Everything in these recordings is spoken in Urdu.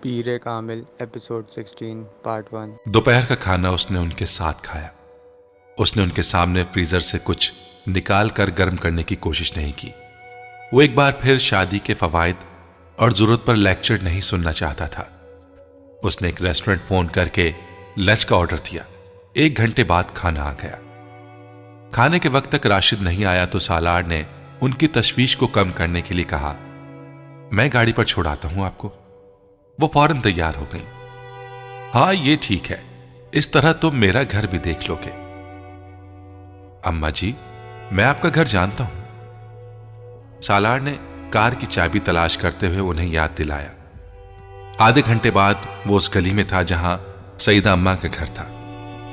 Peer Kamil episode 16 part 1۔ دوپہر کا کھانا اس نے ان کے ساتھ کھایا۔ اس نے ان کے سامنے فریزر سے کچھ نکال کر گرم کرنے کی کوشش نہیں کی۔ وہ ایک بار پھر شادی کے فوائد اور ضرورت پر لیکچر نہیں سننا چاہتا تھا۔ اس نے ایک ریسٹورنٹ فون کر کے لنچ کا آرڈر دیا۔ 1 گھنٹے بعد کھانا آ گیا۔ کھانے کے وقت تک راشد نہیں آیا تو سالار نے ان کی تشویش کو کم کرنے کے لیے کہا، میں گاڑی پر چھوڑاتا ہوں آپ کو۔ وہ فوراً تیار ہو گئی۔ ہاں یہ ٹھیک ہے، اس طرح تم میرا گھر بھی دیکھ لو گے۔ اماں جی، میں آپ کا گھر جانتا ہوں۔ سالار نے کار کی چابی تلاش کرتے ہوئے انہیں یاد دلایا۔ آدھے گھنٹے بعد وہ اس گلی میں تھا جہاں سعیدہ اماں کا گھر تھا۔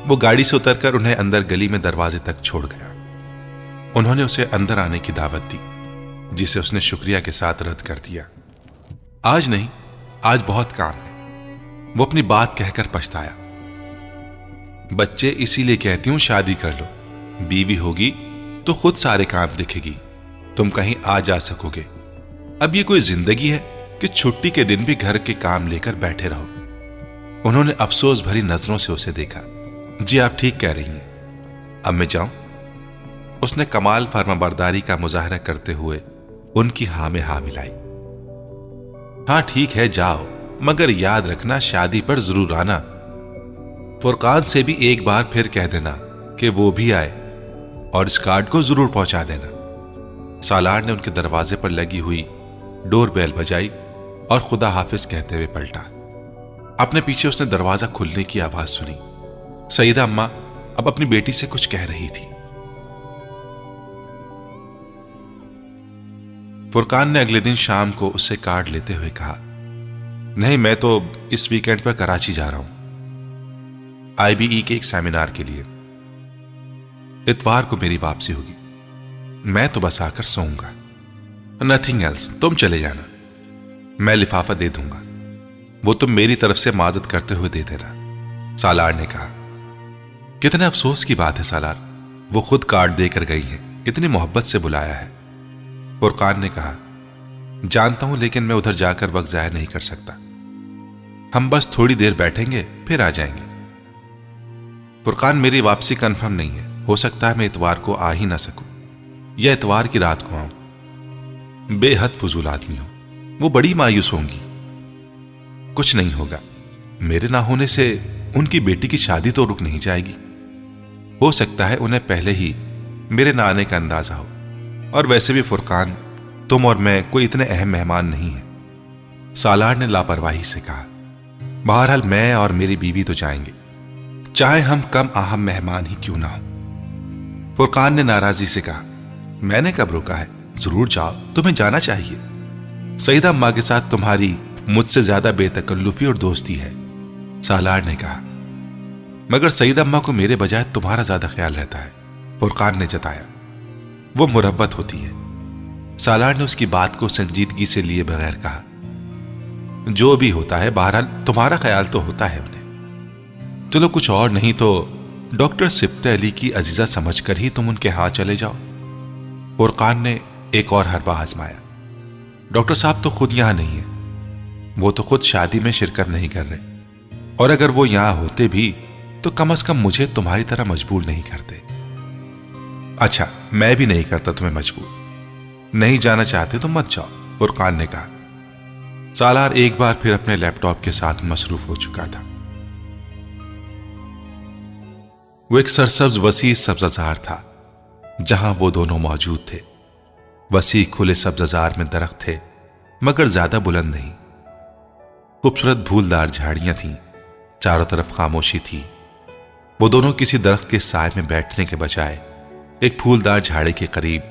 وہ گاڑی سے اتر کر انہیں اندر گلی میں دروازے تک چھوڑ گیا۔ انہوں نے اسے اندر آنے کی دعوت دی، جسے اس نے شکریہ کے ساتھ رد کر دیا۔ آج نہیں، آج بہت کام ہے، وہ اپنی بات کہہ کر پچھتایا۔ بچے اسی لیے کہتی ہوں شادی کر لو، بیوی ہوگی تو خود سارے کام دکھے گی، تم کہیں آ جا سکو گے۔ اب یہ کوئی زندگی ہے کہ چھٹی کے دن بھی گھر کے کام لے کر بیٹھے رہو؟ انہوں نے افسوس بھری نظروں سے اسے دیکھا۔ جی آپ ٹھیک کہہ رہی ہیں، اب میں جاؤں؟ اس نے کمال فرما برداری کا مظاہرہ کرتے ہوئے ان کی ہاں میں ہاں ملائی۔ ہاں ٹھیک ہے جاؤ، مگر یاد رکھنا شادی پر ضرور آنا۔ فرقان سے بھی ایک بار پھر کہہ دینا کہ وہ بھی آئے اور اس کارڈ کو ضرور پہنچا دینا۔ سالار نے ان کے دروازے پر لگی ہوئی ڈور بیل بجائی اور خدا حافظ کہتے ہوئے پلٹا۔ اپنے پیچھے اس نے دروازہ کھلنے کی آواز سنی۔ سعیدہ اماں اب اپنی بیٹی سے کچھ کہہ رہی تھی۔ فرقان نے اگلے دن شام کو اس سے کارڈ لیتے ہوئے کہا، نہیں میں تو اس ویکینڈ پر کراچی جا رہا ہوں، IBE کے ایک سیمینار کے لیے۔ اتوار کو میری واپسی ہوگی، میں تو بس آ کر سوؤں گا۔ نتھنگ ایلس، تم چلے جانا، میں لفافہ دے دوں گا، وہ تم میری طرف سے معذرت کرتے ہوئے دے دینا۔ سالار نے کہا، کتنے افسوس کی بات ہے سالار، وہ خود کارڈ دے کر گئی ہیں، اتنی محبت سے بلایا ہے۔ فرقان نے کہا، جانتا ہوں لیکن میں ادھر جا کر وقت ضائع نہیں کر سکتا، ہم بس تھوڑی دیر بیٹھیں گے پھر آ جائیں گے۔ فرقان میری واپسی کنفرم نہیں ہے، ہو سکتا ہے میں اتوار کو آ ہی نہ سکوں یا اتوار کی رات کو آؤں۔ بے حد فضول آدمی ہو، وہ بڑی مایوس ہوں گی۔ کچھ نہیں ہوگا، میرے نہ ہونے سے ان کی بیٹی کی شادی تو رک نہیں جائے گی۔ ہو سکتا ہے انہیں پہلے ہی میرے نہ آنے کا اندازہ ہو، اور ویسے بھی فرقان تم اور میں کوئی اتنے اہم مہمان نہیں ہیں۔ سالار نے لاپرواہی سے کہا، بہرحال میں اور میری بیوی تو جائیں گے، چاہے ہم کم اہم مہمان ہی کیوں نہ ہوں۔ فرقان نے ناراضی سے کہا، میں نے کب روکا ہے، ضرور جاؤ، تمہیں جانا چاہیے۔ سعیدہ اماں کے ساتھ تمہاری مجھ سے زیادہ بے تکلفی اور دوستی ہے۔ سالار نے کہا، مگر سعیدہ اماں کو میرے بجائے تمہارا زیادہ خیال رہتا ہے، فرقان نے جتایا۔ وہ مروت ہوتی ہے۔ سالار نے اس کی بات کو سنجیدگی سے لیے بغیر کہا، جو بھی ہوتا ہے بہرحال تمہارا خیال تو ہوتا ہے انہیں۔ چلو کچھ اور نہیں تو ڈاکٹر سبط علی کی عزیزہ سمجھ کر ہی تم ان کے ہاں چلے جاؤ۔ فرقان نے ایک اور حربہ آزمایا، ڈاکٹر صاحب تو خود یہاں نہیں ہیں، وہ تو خود شادی میں شرکت نہیں کر رہے، اور اگر وہ یہاں ہوتے بھی تو کم از کم مجھے تمہاری طرح مجبور نہیں کرتے۔ اچھا میں بھی نہیں کرتا تمہیں مجبور، نہیں جانا چاہتے تو مت جاؤ، فرقان نے کہا۔ سالار ایک بار پھر اپنے لیپ ٹاپ کے ساتھ مصروف ہو چکا تھا۔ وہ ایک سرسبز وسیع سبززار تھا جہاں وہ دونوں موجود تھے۔ وسیع کھلے سبززار میں درخت تھے مگر زیادہ بلند نہیں، خوبصورت پھولدار جھاڑیاں تھیں، چاروں طرف خاموشی تھی۔ وہ دونوں کسی درخت کے سائے میں بیٹھنے کے بجائے ایک پھولدار جھاڑی کے قریب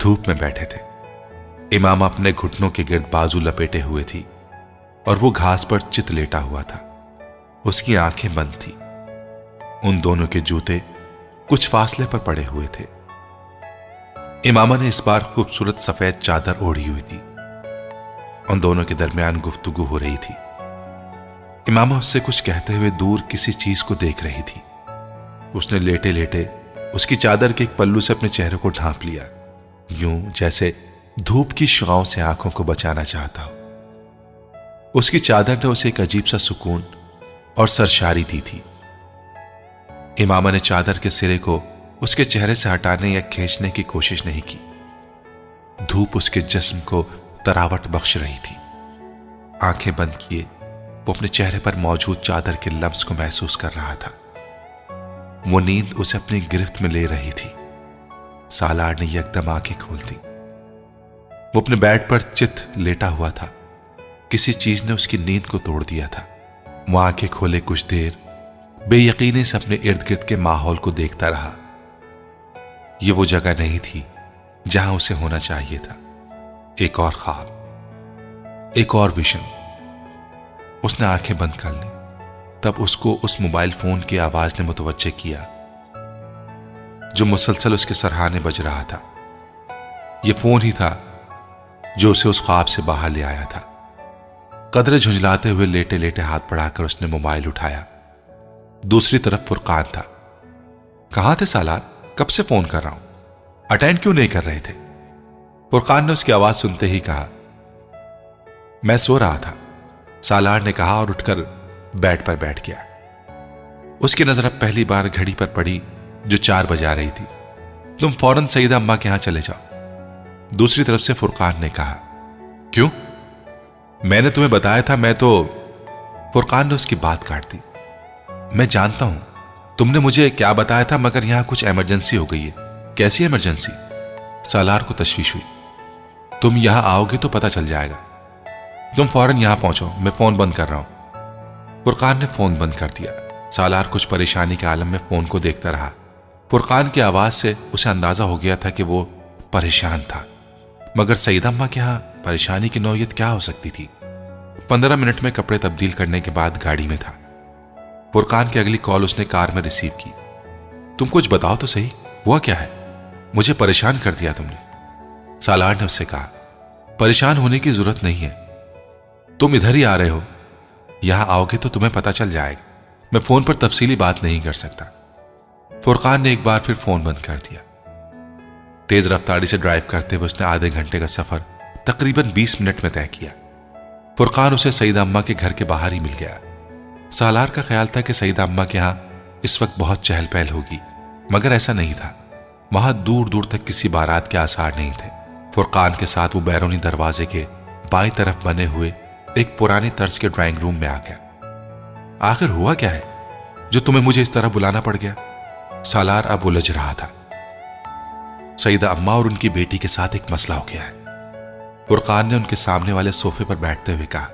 دھوپ میں بیٹھے تھے۔ امامہ اپنے گھٹنوں کے گرد بازو لپیٹے ہوئے تھی اور وہ گھاس پر چت لیٹا ہوا تھا، اس کی آنکھیں بند تھی۔ ان دونوں کے جوتے کچھ فاصلے پر پڑے ہوئے تھے۔ امامہ نے اس بار خوبصورت سفید چادر اوڑھی ہوئی تھی۔ ان دونوں کے درمیان گفتگو ہو رہی تھی۔ امامہ اس سے کچھ کہتے ہوئے دور کسی چیز کو دیکھ رہی تھی۔ اس نے لیٹے لیٹے اس کی چادر کے ایک پلو سے اپنے چہرے کو ڈھانپ لیا، یوں جیسے دھوپ کی شعاؤں سے آنکھوں کو بچانا چاہتا ہو۔ اس کی چادر نے اسے ایک عجیب سا سکون اور سرشاری دی تھی۔ امامہ نے چادر کے سرے کو اس کے چہرے سے ہٹانے یا کھینچنے کی کوشش نہیں کی۔ دھوپ اس کے جسم کو تراوٹ بخش رہی تھی۔ آنکھیں بند کیے وہ اپنے چہرے پر موجود چادر کے لمس کو محسوس کر رہا تھا۔ وہ نیند اسے اپنی گرفت میں لے رہی تھی۔ سالار نے یکدم آنکھیں کھول دی۔ وہ اپنے بیڈ پر چت لیٹا ہوا تھا۔ کسی چیز نے اس کی نیند کو توڑ دیا تھا۔ وہ آنکھیں کھولے کچھ دیر بے یقینی سے اپنے ارد گرد کے ماحول کو دیکھتا رہا۔ یہ وہ جگہ نہیں تھی جہاں اسے ہونا چاہیے تھا۔ ایک اور خواب، ایک اور ویژن۔ اس نے آنکھیں بند کر لی۔ تب اس کو اس موبائل فون کی آواز نے متوجہ کیا جو مسلسل اس کے سرہانے بج رہا تھا۔ یہ فون ہی تھا جو اسے اس خواب سے باہر لے آیا تھا۔ قدرے جھنجھلاتے ہوئے لیٹے لیٹے ہاتھ بڑھا کر اس نے موبائل اٹھایا۔ دوسری طرف فرقان تھا۔ کہاں تھے سالار؟ کب سے فون کر رہا ہوں، اٹینڈ کیوں نہیں کر رہے تھے؟ فرقان نے اس کی آواز سنتے ہی کہا، میں سو رہا تھا، سالار نے کہا اور اٹھ کر بیڈ پر بیٹھ گیا۔ اس کی نظر اب پہلی بار گھڑی پر پڑی جو 4 بجا رہی تھی۔ تم فوراً سیدہ اماں کے ہاں چلے جاؤ۔ دوسری طرف سے فرقان نے کہا، کیوں؟ میں نے تمہیں بتایا تھا میں تو… فرقان نے اس کی بات کاٹ دی۔ میں جانتا ہوں تم نے مجھے کیا بتایا تھا، مگر یہاں کچھ ایمرجنسی ہو گئی ہے۔ کیسی ایمرجنسی؟ سالار کو تشویش ہوئی۔ تم یہاں آؤ گے تو پتہ چل جائے گا۔ تم فوراً یہاں پہنچو، میں فون بند کر رہا ہوں۔ فرقان نے فون بند کر دیا۔ سالار کچھ پریشانی کے عالم میں فون کو دیکھتا رہا۔ فرقان کی آواز سے اسے اندازہ ہو گیا تھا کہ وہ پریشان تھا، مگر سیدہ اماں کے ہاں پریشانی کی نوعیت کیا ہو سکتی تھی؟ 15 منٹ میں کپڑے تبدیل کرنے کے بعد گاڑی میں تھا۔ فرقان کی اگلی کال اس نے کار میں ریسیو کی۔ تم کچھ بتاؤ تو صحیح، ہوا کیا ہے؟ مجھے پریشان کر دیا تم نے۔ سالار نے اس سے کہا، پریشان ہونے کی ضرورت نہیں ہے، تم ادھر ہی آ رہے ہو، یہاں آؤ گے تو تمہیں پتہ چل جائے گا۔ میں فون پر تفصیلی بات نہیں کر سکتا۔ فرقان نے ایک بار پھر فون بند کر دیا۔ تیز رفتاری سے ڈرائیو کرتے ہوئے اس نے آدھے گھنٹے کا سفر تقریباً 20 منٹ میں طے کیا۔ فرقان اسے سیدہ اماں کے گھر کے باہر ہی مل گیا۔ سالار کا خیال تھا کہ سیدہ اماں کے ہاں اس وقت بہت چہل پہل ہوگی، مگر ایسا نہیں تھا۔ وہاں دور دور تک کسی بارات کے آثار نہیں تھے۔ فرقان کے ساتھ وہ بیرونی دروازے کے بائیں طرف بنے ہوئے ایک پرانی طرز کے ڈرائنگ روم میں آ گیا۔ آخر ہوا کیا ہے جو تمہیں مجھے اس طرح بلانا پڑ گیا؟ سالار اب الجھ رہا تھا۔ سیدہ اماں اور ان کی بیٹی کے ساتھ ایک مسئلہ ہو گیا ہے۔ فرقان نے ان کے سامنے والے صوفے پر بیٹھتے ہوئے کہا۔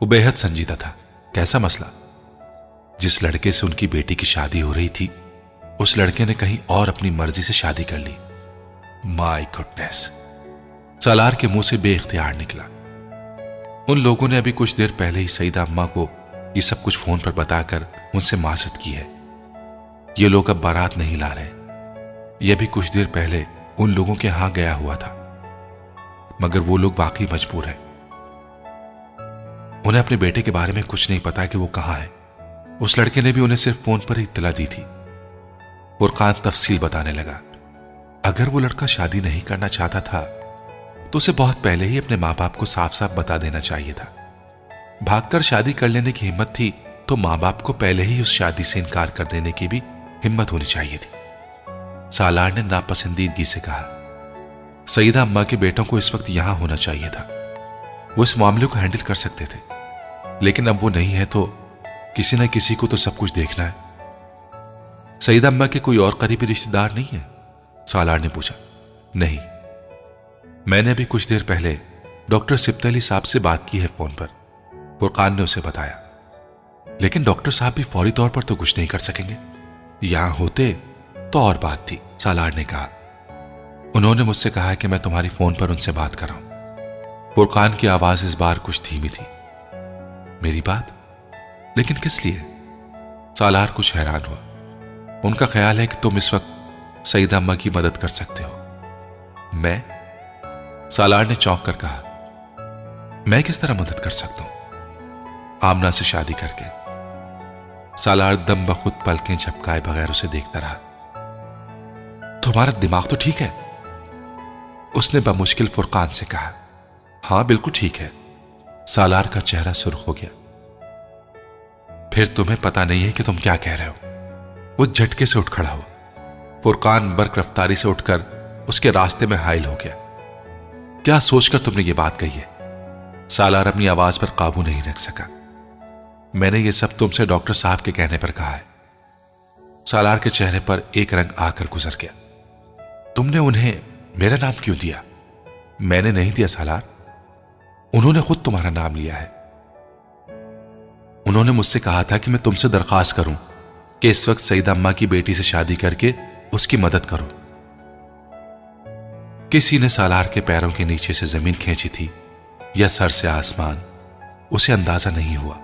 وہ بے حد سنجیدہ تھا۔ کیسا مسئلہ؟ جس لڑکے سے ان کی بیٹی کی شادی ہو رہی تھی، اس لڑکے نے کہیں اور اپنی مرضی سے شادی کر لی۔ مائی گڈنس! سالار کے منہ سے بے اختیار نکلا۔ ان لوگوں نے ابھی کچھ دیر پہلے ہی سیدہ اماں کو یہ سب کچھ فون پر بتا کر ان سے معذرت کی ہے۔ یہ لوگ اب بارات نہیں لا رہے۔ یہ بھی کچھ دیر پہلے ان لوگوں کے ہاں گیا ہوا تھا، مگر وہ لوگ واقعی مجبور ہیں۔ انہیں اپنے بیٹے کے بارے میں کچھ نہیں پتا کہ وہ کہاں ہے۔ اس لڑکے نے بھی انہیں صرف فون پر ہی اطلاع دی تھی۔ فرقان تفصیل بتانے لگا۔ اگر وہ لڑکا شادی نہیں کرنا چاہتا تھا تو اسے بہت پہلے ہی اپنے ماں باپ کو صاف صاف بتا دینا چاہیے تھا۔ بھاگ کر شادی کر لینے کی ہمت تھی تو ماں باپ کو پہلے ہی اس شادی سے انکار کر دینے کی بھی ہمت ہونی چاہیے تھی۔ سالار نے ناپسندیدگی سے کہا، سیدہ اماں کے بیٹوں کو اس وقت یہاں ہونا چاہیے تھا، وہ اس معاملے کو ہینڈل کر سکتے تھے، لیکن اب وہ نہیں ہے تو کسی نہ کسی کو تو سب کچھ دیکھنا ہے۔ سیدہ اماں کے کوئی اور قریبی رشتہ دار نہیں ہے؟ سالار نے پوچھا۔ نہیں، میں نے ابھی کچھ دیر پہلے ڈاکٹر سبت علی صاحب سے بات کی ہے فون پر، فرقان نے اسے بتایا۔ لیکن ڈاکٹر صاحب بھی فوری طور پر تو کچھ نہیں کر سکیں گے، یہاں ہوتے تو اور بات تھی، سالار نے کہا۔ انہوں نے مجھ سے کہا کہ میں تمہاری فون پر ان سے بات کراؤں۔ فرقان کی آواز اس بار کچھ دھیمی تھی۔ میری بات؟ لیکن کس لیے؟ سالار کچھ حیران ہوا۔ ان کا خیال ہے کہ تم اس وقت سیدہ اماں کی مدد کر سکتے ہو۔ میں؟ سالار نے چونک کر کہا، میں کس طرح مدد کر سکتا ہوں؟ آمنہ سے شادی کر کے۔ سالار دم بخود پلکیں جھپکائے بغیر اسے دیکھتا رہا۔ تمہارا دماغ تو ٹھیک ہے؟ اس نے بمشکل فرقان سے کہا۔ ہاں بالکل ٹھیک ہے، سالار کا چہرہ سرخ ہو گیا۔ پھر تمہیں پتا نہیں ہے کہ تم کیا کہہ رہے ہو؟ وہ جھٹکے سے اٹھ کھڑا ہوا۔ فرقان برق رفتاری سے اٹھ کر اس کے راستے میں حائل ہو گیا۔ کیا سوچ کر تم نے یہ بات کہی ہے؟ سالار اپنی آواز پر قابو نہیں رکھ سکا۔ میں نے یہ سب تم سے ڈاکٹر صاحب کے کہنے پر کہا ہے۔ سالار کے چہرے پر ایک رنگ آ کر گزر گیا۔ تم نے انہیں میرا نام کیوں دیا؟ میں نے نہیں دیا سالار، انہوں نے خود تمہارا نام لیا ہے۔ انہوں نے مجھ سے کہا تھا کہ میں تم سے درخواست کروں کہ اس وقت سعیدہ اماں کی بیٹی سے شادی کر کے اس کی مدد کرو۔ کسی نے سالار کے پیروں کے نیچے سے زمین کھینچی تھی یا سر سے آسمان، اسے اندازہ نہیں ہوا۔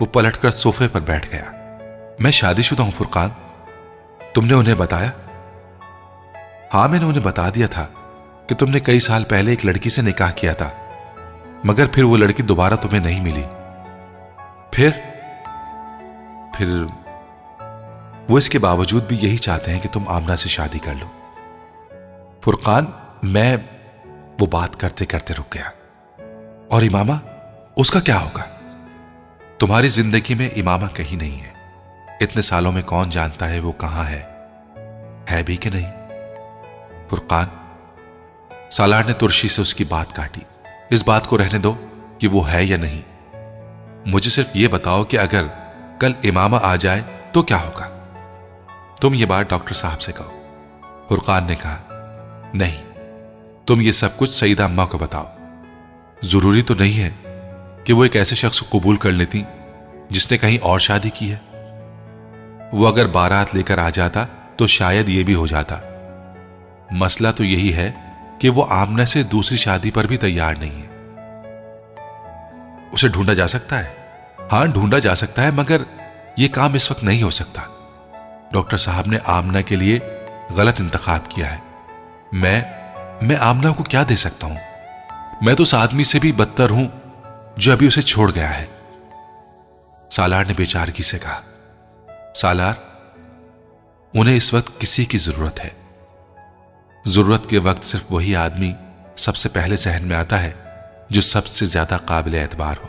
وہ پلٹ کر صوفے پر بیٹھ گیا۔ میں شادی شدہ ہوں فرقان، تم نے انہیں بتایا؟ ہاں، میں نے انہیں بتا دیا تھا کہ تم نے کئی سال پہلے ایک لڑکی سے نکاح کیا تھا، مگر پھر وہ لڑکی دوبارہ تمہیں نہیں ملی۔ پھر وہ اس کے باوجود بھی یہی چاہتے ہیں کہ تم آمنہ سے شادی کر لو۔ فرقان، میں وہ بات کرتے کرتے رک گیا۔ اور امامہ، اس کا کیا ہوگا؟ تمہاری زندگی میں امامہ کہیں نہیں ہے۔ اتنے سالوں میں کون جانتا ہے وہ کہاں ہے بھی کہ نہیں؟ فرقان، سالار نے ترشی سے اس کی بات کاٹی۔ اس بات کو رہنے دو کہ وہ ہے یا نہیں، مجھے صرف یہ بتاؤ کہ اگر کل امامہ آ جائے تو کیا ہوگا؟ تم یہ بات ڈاکٹر صاحب سے کہو۔ فرقان نے کہا، نہیں، تم یہ سب کچھ سعیدہ اماں کو بتاؤ۔ ضروری تو نہیں ہے کہ وہ ایک ایسے شخص کو قبول کر لیتی جس نے کہیں اور شادی کی ہے۔ وہ اگر بارات لے کر آ جاتا تو شاید یہ بھی ہو جاتا۔ مسئلہ تو یہی ہے کہ وہ آمنہ سے دوسری شادی پر بھی تیار نہیں ہے۔ اسے ڈھونڈا جا سکتا ہے؟ ہاں، ڈھونڈا جا سکتا ہے، مگر یہ کام اس وقت نہیں ہو سکتا۔ ڈاکٹر صاحب نے آمنہ کے لیے غلط انتخاب کیا ہے۔ میں آمنہ کو کیا دے سکتا ہوں؟ میں تو اس آدمی سے بھی بدتر ہوں جو ابھی اسے چھوڑ گیا ہے۔ سالار نے بے چارگی سے کہا، سالار، انہیں اس وقت کسی کی ضرورت ہے۔ ضرورت کے وقت صرف وہی آدمی سب سے پہلے ذہن میں آتا ہے جو سب سے زیادہ قابل اعتبار ہو۔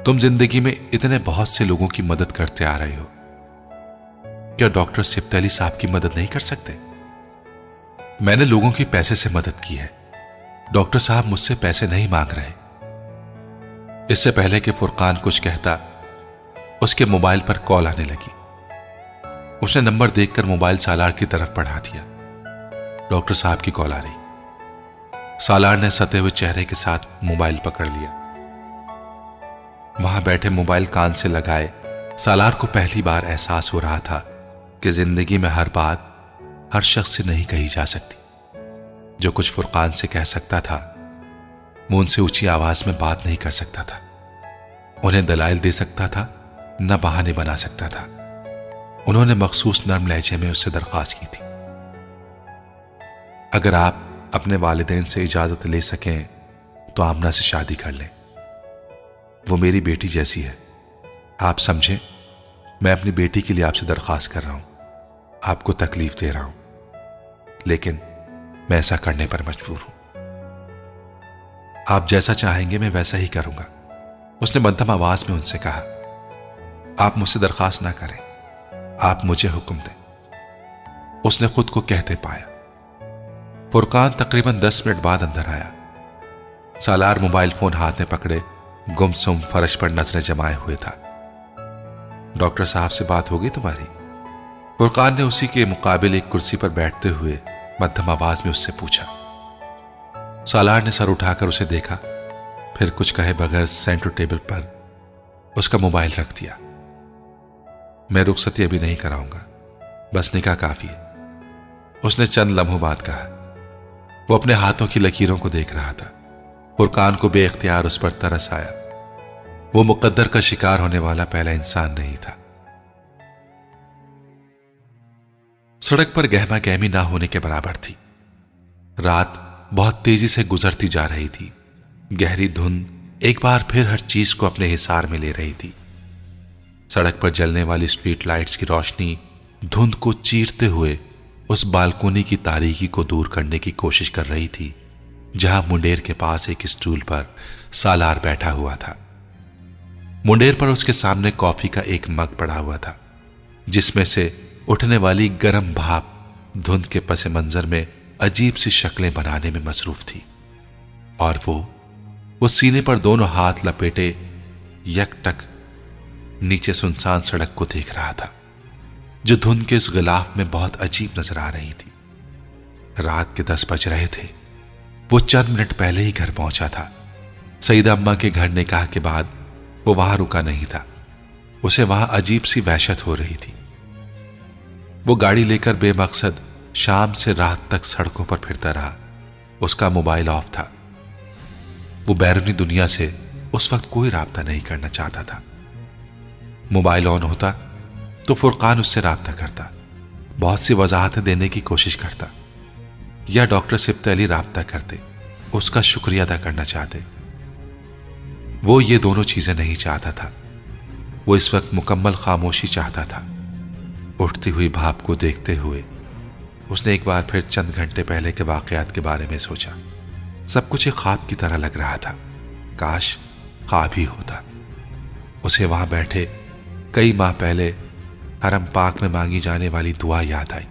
تم زندگی میں اتنے بہت سے لوگوں کی مدد کرتے آ رہے ہو، کیا ڈاکٹر سبت علی صاحب کی مدد نہیں کر سکتے؟ میں نے لوگوں کی پیسے سے مدد کی ہے، ڈاکٹر صاحب مجھ سے پیسے نہیں مانگ رہے۔ اس سے پہلے کہ فرقان کچھ کہتا، اس کے موبائل پر کال آنے لگی۔ اس نے نمبر دیکھ کر موبائل سالار کی طرف بڑھا دیا۔ ڈاکٹر صاحب کی کال آ رہی۔ سالار نے ستے ہوئے چہرے کے ساتھ موبائل پکڑ لیا۔ وہاں بیٹھے موبائل کان سے لگائے سالار کو پہلی بار احساس ہو رہا تھا کہ زندگی میں ہر بات ہر شخص سے نہیں کہی جا سکتی۔ جو کچھ فرقان سے کہہ سکتا تھا وہ ان سے اونچی آواز میں بات نہیں کر سکتا تھا، انہیں دلائل دے سکتا تھا، نہ بہانے بنا سکتا تھا۔ انہوں نے مخصوص نرم لہجے میں اس سے درخواست کی تھی، اگر آپ اپنے والدین سے اجازت لے سکیں تو آمنہ سے شادی کر لیں، وہ میری بیٹی جیسی ہے۔ آپ سمجھیں، میں اپنی بیٹی کے لیے آپ سے درخواست کر رہا ہوں، آپ کو تکلیف دے رہا ہوں، لیکن میں ایسا کرنے پر مجبور ہوں۔ آپ جیسا چاہیں گے میں ویسا ہی کروں گا۔ اس نے مدھم آواز میں ان سے کہا، آپ مجھ سے درخواست نہ کریں، آپ مجھے حکم دیں۔ اس نے خود کو کہتے پایا۔ فرقان تقریباً 10 منٹ بعد اندر آیا۔ سالار موبائل فون ہاتھ میں پکڑے گمسم فرش پر نظریں جمائے ہوئے تھا۔ ڈاکٹر صاحب سے بات ہوگی تمہاری؟ فرقان نے اسی کے مقابل ایک کرسی پر بیٹھتے ہوئے مدھم آواز میں اس سے پوچھا۔ سالار نے سر اٹھا کر اسے دیکھا، پھر کچھ کہے بغیر سینٹر ٹیبل پر اس کا موبائل رکھ دیا۔ میں رخصتی ابھی نہیں کراؤں گا، بس نکاح کافی ہے، اس نے چند لمحوں بعد کہا۔ وہ اپنے ہاتھوں کی لکیروں کو دیکھ رہا تھا۔ فرقان کو بے اختیار اس پر ترس آیا۔ وہ مقدر کا شکار ہونے والا پہلا انسان نہیں تھا۔ سڑک پر گہما گہمی نہ ہونے کے برابر تھی۔ رات بہت تیزی سے گزرتی جا رہی تھی۔ گہری دھند ایک بار پھر ہر چیز کو اپنے حصار میں لے رہی تھی۔ سڑک پر جلنے والی اسٹریٹ لائٹس کی روشنی دھند کو چیرتے ہوئے اس بالکونی کی تاریکی کو دور کرنے کی کوشش کر رہی تھی جہاں منڈیر کے پاس ایک اسٹول پر سالار بیٹھا ہوا تھا۔ منڈیر پر اس کے سامنے کافی کا ایک مگ پڑا ہوا تھا، جس میں سے اٹھنے والی گرم بھاپ دھند کے پس منظر میں عجیب سی شکلیں بنانے میں مصروف تھی، اور وہ سینے پر دونوں ہاتھ لپیٹے یک ٹک نیچے سنسان سڑک کو دیکھ رہا تھا، جو دھند کے اس غلاف میں بہت عجیب نظر آ رہی تھی۔ رات کے 10 بج رہے تھے۔ وہ چند منٹ پہلے ہی گھر پہنچا تھا۔ سیدہ اماں کے گھر نکاح کے بعد وہ وہاں رکا نہیں تھا۔ اسے وہاں عجیب سی وحشت ہو رہی تھی۔ وہ گاڑی لے کر بے مقصد شام سے رات تک سڑکوں پر پھرتا رہا۔ اس کا موبائل آف تھا۔ وہ بیرونی دنیا سے اس وقت کوئی رابطہ نہیں کرنا چاہتا تھا۔ موبائل آن ہوتا تو فرقان اس سے رابطہ کرتا، بہت سی وضاحتیں دینے کی کوشش کرتا، یا ڈاکٹر سبط علی رابطہ کرتے، اس کا شکریہ ادا کرنا چاہتے۔ وہ یہ دونوں چیزیں نہیں چاہتا تھا۔ وہ اس وقت مکمل خاموشی چاہتا تھا۔ اٹھتی ہوئی بھاپ کو دیکھتے ہوئے اس نے ایک بار پھر چند گھنٹے پہلے کے واقعات کے بارے میں سوچا۔ سب کچھ ایک خواب کی طرح لگ رہا تھا۔ کاش خواب ہی ہوتا۔ اسے وہاں بیٹھے کئی ماہ پہلے حرم پاک میں مانگی جانے والی دعا یاد آئی۔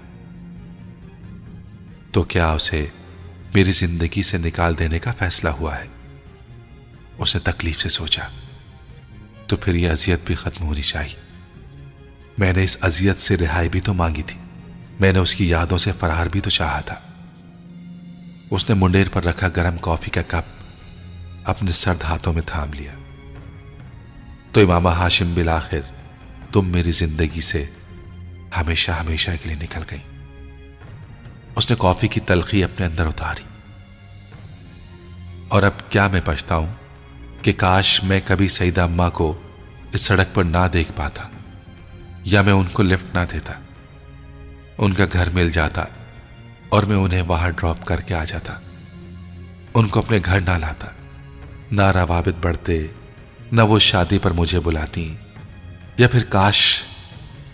تو کیا اسے میری زندگی سے نکال دینے کا فیصلہ ہوا ہے؟ اس نے تکلیف سے سوچا۔ تو پھر یہ اذیت بھی ختم ہونی چاہیے۔ میں نے اس اذیت سے رہائی بھی تو مانگی تھی، میں نے اس کی یادوں سے فرار بھی تو چاہا تھا۔ اس نے منڈیر پر رکھا گرم کافی کا کپ اپنے سرد ہاتھوں میں تھام لیا۔ تو امامہ ہاشم بالآخر تم میری زندگی سے ہمیشہ ہمیشہ کے لیے نکل گئی۔ اس نے کافی کی تلخی اپنے اندر اتاری۔ اور اب کیا میں پچھتاؤں کہ کاش میں کبھی سیدہ اماں کو اس سڑک پر نہ دیکھ پاتا، یا میں ان کو لفٹ نہ دیتا، ان کا گھر مل جاتا اور میں انہیں وہاں ڈراپ کر کے آ جاتا، ان کو اپنے گھر نہ لاتا، نہ روابط بڑھتے، نہ وہ شادی پر مجھے بلاتی، یا پھر کاش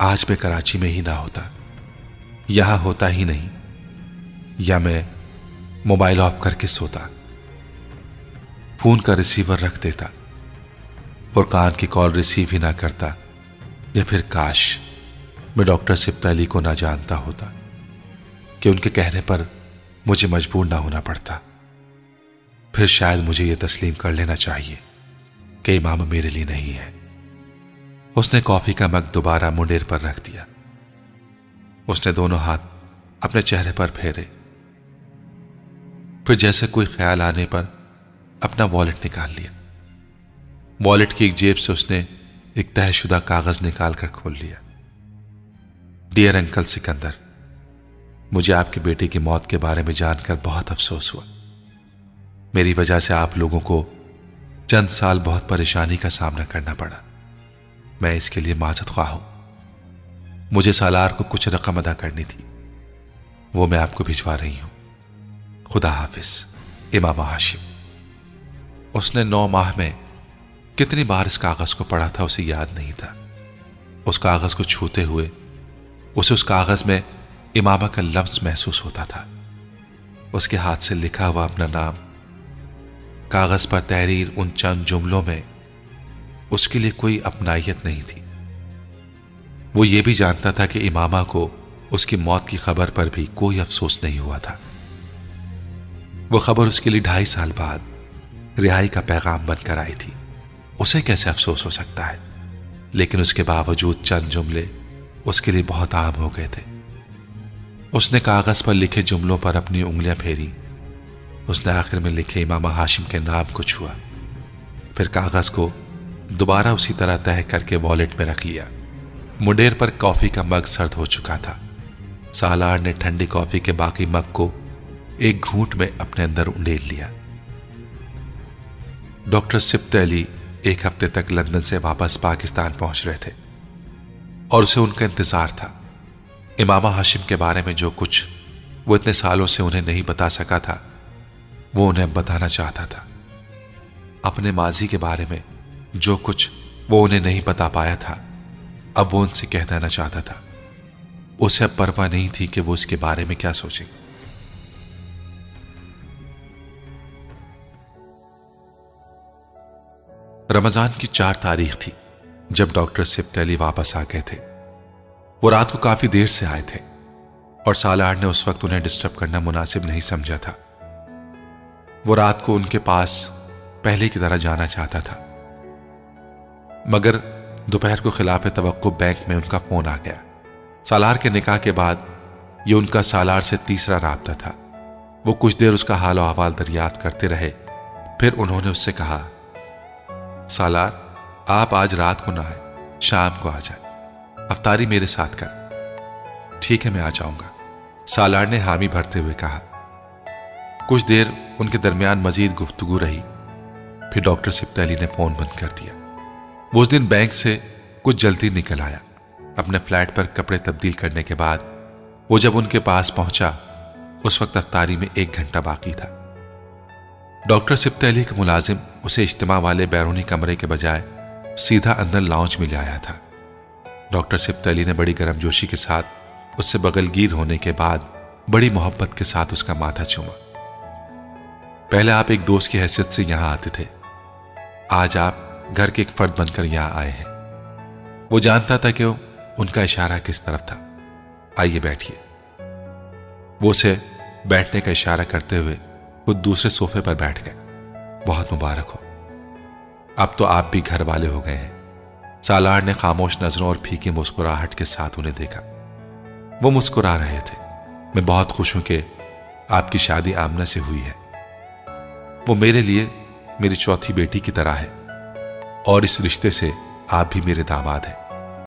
آج میں کراچی میں ہی نہ ہوتا، یہاں ہوتا ہی نہیں، یا میں موبائل آف کر کے سوتا، فون کا ریسیور رکھ دیتا، فرقان کی کال ریسیو ہی نہ کرتا، یا پھر کاش میں ڈاکٹر سبط علی کو نہ جانتا ہوتا کہ ان کے کہنے پر مجھے مجبور نہ ہونا پڑتا۔ پھر شاید مجھے یہ تسلیم کر لینا چاہیے کہ امام میرے لیے نہیں ہے۔ اس نے کافی کا مگ دوبارہ منڈیر پر رکھ دیا۔ اس نے دونوں ہاتھ اپنے چہرے پر پھیرے، پھر جیسے کوئی خیال آنے پر اپنا والیٹ نکال لیا۔ والیٹ کی ایک جیب سے اس نے ایک طے شدہ کاغذ نکال کر کھول لیا۔ ڈیئر انکل سکندر، مجھے آپ کی بیٹی کی موت کے بارے میں جان کر بہت افسوس ہوا۔ میری وجہ سے آپ لوگوں کو چند سال بہت پریشانی کا سامنا کرنا پڑا۔ میں اس کے لیے معذرت خواہ ہوں۔ مجھے سالار کو کچھ رقم ادا کرنی تھی، وہ میں آپ کو بھجوا رہی ہوں۔ خدا حافظ، امامہ ہاشم۔ اس نے 9 ماہ میں کتنی بار اس کاغذ کو پڑھا تھا اسے یاد نہیں تھا۔ اس کاغذ کو چھوتے ہوئے اسے اس کاغذ میں امامہ کا لفظ محسوس ہوتا تھا، اس کے ہاتھ سے لکھا ہوا اپنا نام۔ کاغذ پر تحریر ان چند جملوں میں اس کے لیے کوئی اپنائیت نہیں تھی۔ وہ یہ بھی جانتا تھا کہ امامہ کو اس کی موت کی خبر پر بھی کوئی افسوس نہیں ہوا تھا۔ وہ خبر اس کے لیے 2.5 سال بعد رہائی کا پیغام بن کر آئی تھی۔ اسے کیسے افسوس ہو سکتا ہے؟ لیکن اس کے باوجود چند جملے اس کے لیے بہت عام ہو گئے تھے۔ اس نے کاغذ پر لکھے جملوں پر اپنی انگلیاں پھیری۔ اس نے آخر میں لکھے امامہ ہاشم کے نام کو چھوا، پھر کاغذ کو دوبارہ اسی طرح تہہ کر کے والیٹ میں رکھ لیا۔ منڈیر پر کافی کا مگ سرد ہو چکا تھا۔ سالار نے ٹھنڈی کافی کے باقی مگ کو ایک گھونٹ میں اپنے اندر انڈیل لیا۔ ڈاکٹر سبط علی 1 ہفتے تک لندن سے واپس پاکستان پہنچ رہے تھے، اور اسے ان کا انتظار تھا۔ امامہ ہاشم کے بارے میں جو کچھ وہ اتنے سالوں سے انہیں نہیں بتا سکا تھا، وہ انہیں اب بتانا چاہتا تھا۔ اپنے ماضی کے بارے میں جو کچھ وہ انہیں نہیں بتا پایا تھا، اب وہ ان سے کہہ دینا چاہتا تھا۔ اسے اب پرواہ نہیں تھی کہ وہ اس کے بارے میں کیا سوچیں۔ رمضان کی 4 تاریخ تھی جب ڈاکٹر سبت علی واپس آ گئے تھے۔ وہ رات کو کافی دیر سے آئے تھے اور سالار نے اس وقت انہیں ڈسٹرب کرنا مناسب نہیں سمجھا تھا۔ وہ رات کو ان کے پاس پہلے کی طرح جانا چاہتا تھا، مگر دوپہر کو خلاف توقع بینک میں ان کا فون آ گیا۔ سالار کے نکاح کے بعد یہ ان کا سالار سے تیسرا رابطہ تھا۔ وہ کچھ دیر اس کا حال و احوال دریافت کرتے رہے، پھر انہوں نے اس سے کہا، سالار آپ آج رات کو نہ آئے، شام کو آ جائیں، افطاری میرے ساتھ کریں۔ ٹھیک ہے، میں آ جاؤں گا، سالار نے حامی بھرتے ہوئے کہا۔ کچھ دیر ان کے درمیان مزید گفتگو رہی، پھر ڈاکٹر سبت علی نے فون بند کر دیا۔ وہ اس دن بینک سے کچھ جلدی نکل آیا۔ اپنے فلیٹ پر کپڑے تبدیل کرنے کے بعد وہ جب ان کے پاس پہنچا اس وقت افطاری میں 1 گھنٹہ باقی تھا۔ ڈاکٹر سبت علی کا ملازم اسے اجتماع والے بیرونی کمرے کے بجائے سیدھا اندر لاؤنج میں لے آیا تھا۔ ڈاکٹر سبت علی نے بڑی گرم جوشی کے ساتھ اس سے بغل گیر ہونے کے بعد بڑی محبت کے ساتھ اس کا ماتھا چوما۔ پہلے آپ ایک دوست کی حیثیت سے یہاں آتے تھے، آج آپ گھر کے ایک فرد بن کر یہاں آئے ہیں۔ وہ جانتا تھا کہ ان کا اشارہ کس طرف تھا۔ آئیے بیٹھیے۔ وہ اسے بیٹھنے کا اشارہ کرتے ہوئے خود دوسرے صوفے پر بیٹھ گئے۔ بہت مبارک ہو، اب تو آپ بھی گھر والے ہو گئے ہیں۔ سالار نے خاموش نظروں اور پھیکی مسکراہٹ کے ساتھ انہیں دیکھا۔ وہ مسکرا رہے تھے۔ میں بہت خوش ہوں کہ آپ کی شادی آمنہ سے ہوئی ہے۔ وہ میرے لیے میری چوتھی بیٹی کی طرح ہے، اور اس رشتے سے آپ بھی میرے داماد ہیں۔